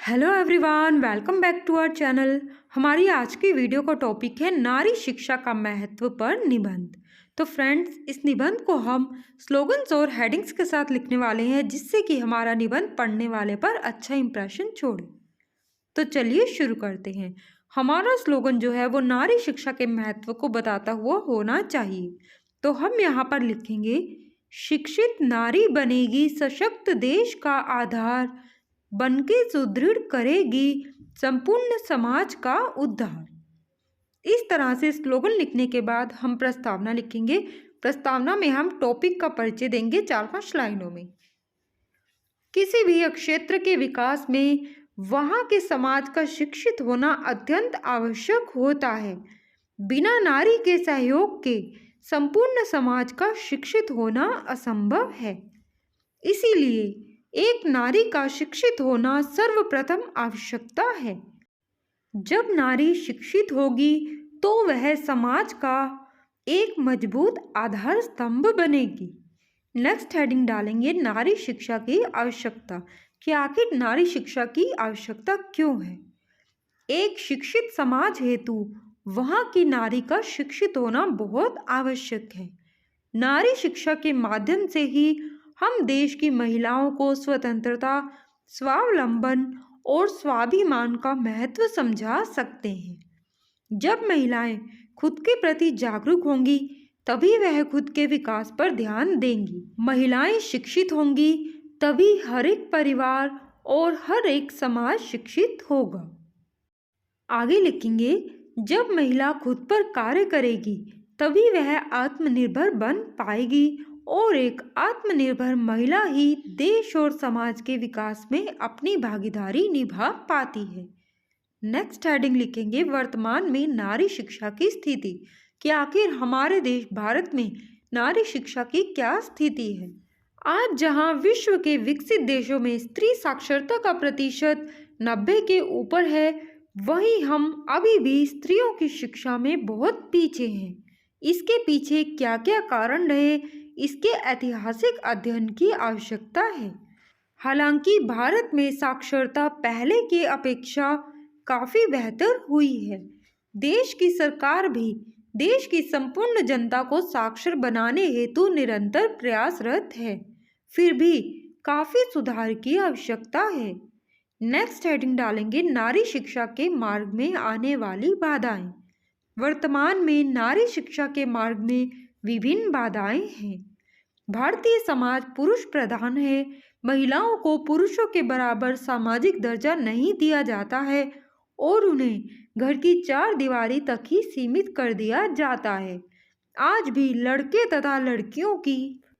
Hello everyone, welcome back to our channel. हमारी आज की वीडियो का टॉपिक है नारी शिक्षा का महत्व पर निबंध। तो फ्रेंड्स, इस निबंध को हम स्लोगन्स और हेडिंग्स के साथ लिखने वाले हैं, जिससे कि हमारा निबंध पढ़ने वाले पर अच्छा इंप्रेशन छोड़े। तो चलिए शुरू करते हैं। हमारा स्लोगन जो है वो नारी शिक्षा के महत्व को बताता हुआ होना चाहिए। तो हम यहाँ पर लिखेंगे, शिक्षित नारी बनेगी सशक्त देश का आधार, बनके सुदृढ़ करेगी संपूर्ण समाज का उद्धार। इस तरह से स्लोगन लिखने के बाद हम प्रस्तावना लिखेंगे। प्रस्तावना में हम टॉपिक का परिचय देंगे 4-5 लाइनों में। किसी भी क्षेत्र के विकास में वहाँ के समाज का शिक्षित होना अत्यंत आवश्यक होता है। बिना नारी के सहयोग के संपूर्ण समाज का शिक्षित होना असंभव है। इसीलिए एक नारी का शिक्षित होना सर्वप्रथम आवश्यकता है। जब नारी शिक्षित होगी तो वह समाज का एक मजबूत आधार स्तंभ बनेगी। नेक्स्ट हेडिंग डालेंगे, नारी शिक्षा की आवश्यकता। कि आखिर नारी शिक्षा की आवश्यकता क्यों है? एक शिक्षित समाज हेतु वहाँ की नारी का शिक्षित होना बहुत आवश्यक है। नारी शिक्षा के माध्यम से ही हम देश की महिलाओं को स्वतंत्रता, स्वावलंबन और स्वाभिमान का महत्व समझा सकते हैं। जब महिलाएं खुद के प्रति जागरूक होंगी तभी वह खुद के विकास पर ध्यान देंगी। महिलाएं शिक्षित होंगी तभी हर एक परिवार और हर एक समाज शिक्षित होगा। आगे लिखेंगे, जब महिला खुद पर कार्य करेगी तभी वह आत्मनिर्भर बन पाएगी और एक आत्मनिर्भर महिला ही देश और समाज के विकास में अपनी भागीदारी निभा पाती है। नेक्स्ट हेडिंग लिखेंगे, वर्तमान में नारी शिक्षा की स्थिति। कि आखिर हमारे देश भारत में नारी शिक्षा की क्या स्थिति है? आज जहां विश्व के विकसित देशों में स्त्री साक्षरता का प्रतिशत 90 के ऊपर है, वहीं हम अभी भी स्त्रियों की शिक्षा में बहुत पीछे हैं। इसके पीछे क्या क्या कारण रहे, इसके ऐतिहासिक अध्ययन की आवश्यकता है। हालांकि भारत में साक्षरता पहले के अपेक्षा काफ़ी बेहतर हुई है। देश की सरकार भी देश की संपूर्ण जनता को साक्षर बनाने हेतु निरंतर प्रयासरत है। फिर भी काफ़ी सुधार की आवश्यकता है। नेक्स्ट हेडिंग डालेंगे, नारी शिक्षा के मार्ग में आने वाली बाधाएं। वर्तमान में नारी शिक्षा के मार्ग में विभिन्न बाधाएं हैं। भारतीय समाज पुरुष प्रधान है। महिलाओं को पुरुषों के बराबर सामाजिक दर्जा नहीं दिया जाता है और उन्हें घर की 4 दीवारी तक ही सीमित कर दिया जाता है। आज भी लड़के तथा लड़कियों की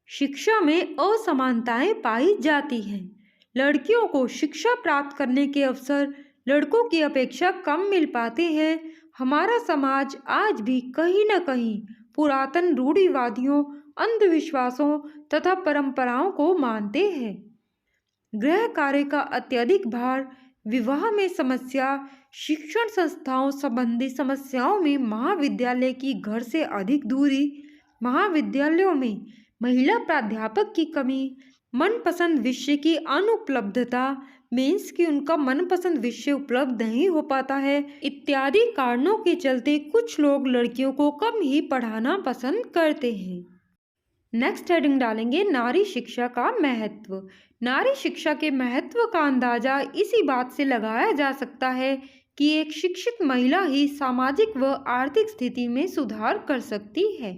शिक्षा में असमानताएं पाई जाती हैं। लड़कियों को शिक्षा प्राप्त करने के अवसर लड़कों की अपेक्षा कम मिल पाते हैं। हमारा समाज आज भी कहीं न कहीं पुरातन रूढ़िवादियों, अंधविश्वासों तथा परंपराओं को मानते हैं। गृह कार्य का अत्यधिक भार, विवाह में समस्या, शिक्षण संस्थाओं संबंधी समस्याओं में महाविद्यालय की घर से अधिक दूरी, महाविद्यालयों में महिला प्राध्यापक की कमी, मनपसंद विषय की अनुपलब्धता, मीन्स कि उनका मनपसंद विषय उपलब्ध नहीं हो पाता है, इत्यादि कारणों के चलते कुछ लोग लड़कियों को कम ही पढ़ाना पसंद करते हैं। नेक्स्ट हेडिंग डालेंगे, नारी शिक्षा का महत्व। नारी शिक्षा के महत्व का अंदाजा इसी बात से लगाया जा सकता है कि एक शिक्षित महिला ही सामाजिक व आर्थिक स्थिति में सुधार कर सकती है।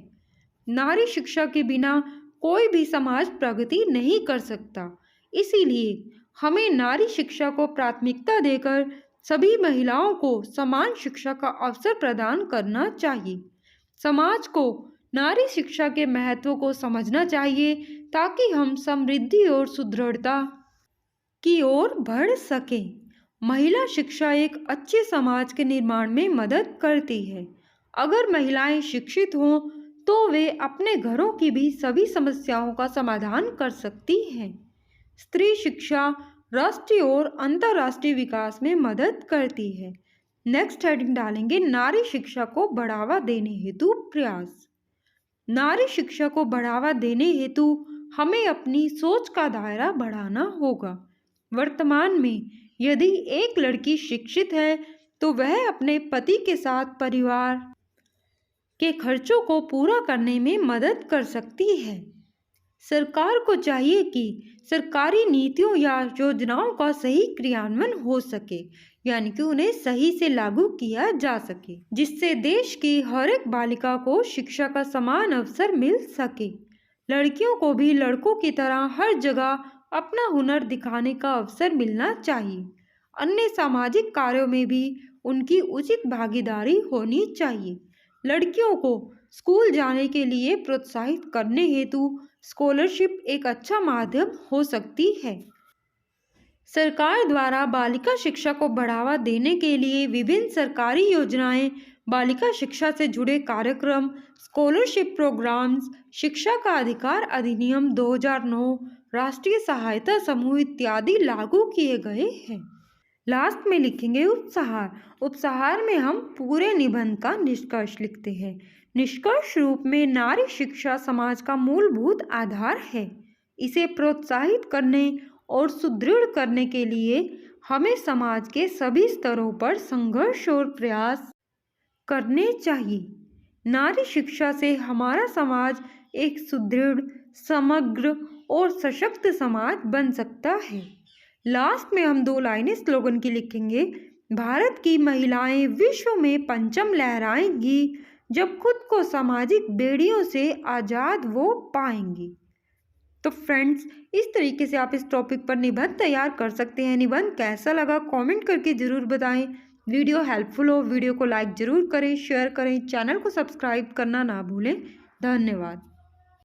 नारी शिक्षा के बिना कोई भी समाज प्रगति नहीं कर सकता। इसीलिए हमें नारी शिक्षा को प्राथमिकता देकर सभी महिलाओं को समान शिक्षा का अवसर प्रदान करना चाहिए। समाज को नारी शिक्षा के महत्व को समझना चाहिए ताकि हम समृद्धि और सुदृढ़ता की ओर बढ़ सकें। महिला शिक्षा एक अच्छे समाज के निर्माण में मदद करती है। अगर महिलाएं शिक्षित हों तो वे अपने घरों की भी सभी समस्याओं का समाधान कर सकती हैं। स्त्री शिक्षा राष्ट्रीय और अंतर्राष्ट्रीय विकास में मदद करती है। नेक्स्ट हेडिंग डालेंगे, नारी शिक्षा को बढ़ावा देने हेतु प्रयास। नारी शिक्षा को बढ़ावा देने हेतु हमें अपनी सोच का दायरा बढ़ाना होगा। वर्तमान में यदि एक लड़की शिक्षित है तो वह अपने पति के साथ परिवार के खर्चों को पूरा करने में मदद कर सकती है। सरकार को चाहिए कि सरकारी नीतियों या योजनाओं का सही क्रियान्वयन हो सके, यानी कि उन्हें सही से लागू किया जा सके, जिससे देश की हर एक बालिका को शिक्षा का समान अवसर मिल सके। लड़कियों को भी लड़कों की तरह हर जगह अपना हुनर दिखाने का अवसर मिलना चाहिए। अन्य सामाजिक कार्यों में भी उनकी उचित भागीदारी होनी चाहिए। लड़कियों को स्कूल जाने के लिए प्रोत्साहित करने हेतु स्कॉलरशिप एक अच्छा माध्यम हो सकती है। सरकार द्वारा बालिका शिक्षा को बढ़ावा देने के लिए विभिन्न सरकारी योजनाएं, बालिका शिक्षा से जुड़े कार्यक्रम, स्कॉलरशिप प्रोग्राम्स, शिक्षा का अधिकार अधिनियम 2009, राष्ट्रीय सहायता समूह इत्यादि लागू किए गए हैं। लास्ट में लिखेंगे उपसहार। उपसहार में हम पूरे निबंध का निष्कर्ष लिखते हैं। निष्कर्ष रूप में नारी शिक्षा समाज का मूलभूत आधार है। इसे प्रोत्साहित करने और सुदृढ़ करने के लिए हमें समाज के सभी स्तरों पर संघर्ष और प्रयास करने चाहिए। नारी शिक्षा से हमारा समाज एक सुदृढ़, समग्र और सशक्त समाज बन सकता है। लास्ट में हम 2 लाइनें स्लोगन की लिखेंगे। भारत की महिलाएं विश्व में परचम लहराएंगी जब खुद को सामाजिक बेड़ियों से आज़ाद वो पाएंगी। तो फ्रेंड्स, इस तरीके से आप इस टॉपिक पर निबंध तैयार कर सकते हैं। निबंध कैसा लगा कमेंट करके ज़रूर बताएं। वीडियो हेल्पफुल हो वीडियो को लाइक ज़रूर करें, शेयर करें, चैनल को सब्सक्राइब करना ना भूलें। धन्यवाद।